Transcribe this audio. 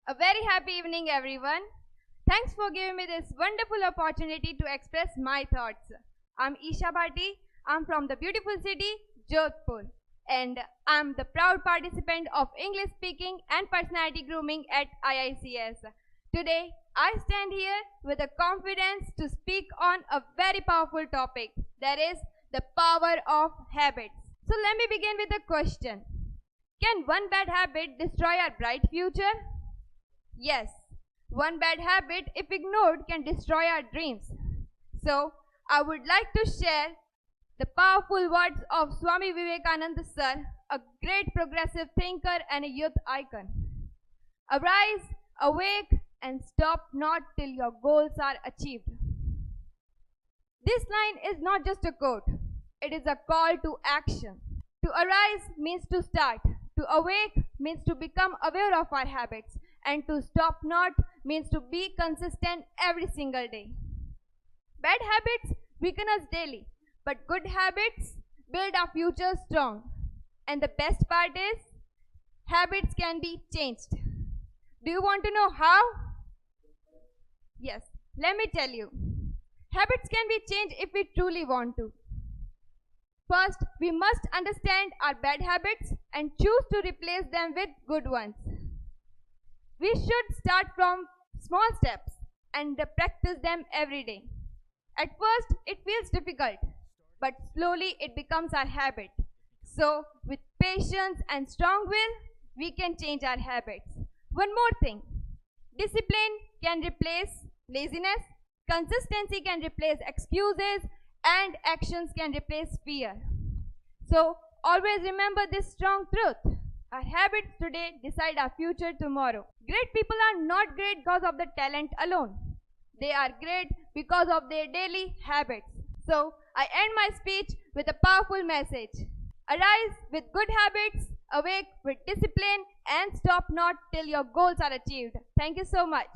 A very happy evening, everyone. Thanks for giving me this wonderful opportunity to express my thoughts. I'm Isha Bhati. I'm from the beautiful city, Jodhpur. And I'm the proud participant of English speaking and personality grooming at IICS. Today, I stand here with the confidence to speak on a very powerful topic, that is the power of habits. So let me begin with a question. Can one bad habit destroy our bright future? Yes, one bad habit, if ignored, can destroy our dreams. So, I would like to share the powerful words of Swami Vivekananda Sir, a great progressive thinker and a youth icon. Arise, awake, and stop not till your goals are achieved. This line is not just a quote, it is a call to action. To arise means to start. To awake means to become aware of our habits. And to stop not means to be consistent every single day. Bad habits weaken us daily, but good habits build our future strong. And the best part is, habits can be changed. Do you want to know how? Yes, let me tell you. Habits can be changed if we truly want to. First, we must understand our bad habits and choose to replace them with good ones. We should start from small steps and practice them every day. At first, it feels difficult, but slowly it becomes our habit. So, with patience and strong will, we can change our habits. One more thing, discipline can replace laziness, consistency can replace excuses, and actions can replace fear. So, always remember this strong truth. Our habits today decide our future tomorrow. Great people are not great because of the talent alone. They are great because of their daily habits. So, I end my speech with a powerful message. Arise with good habits, awake with discipline, and stop not till your goals are achieved. Thank you so much.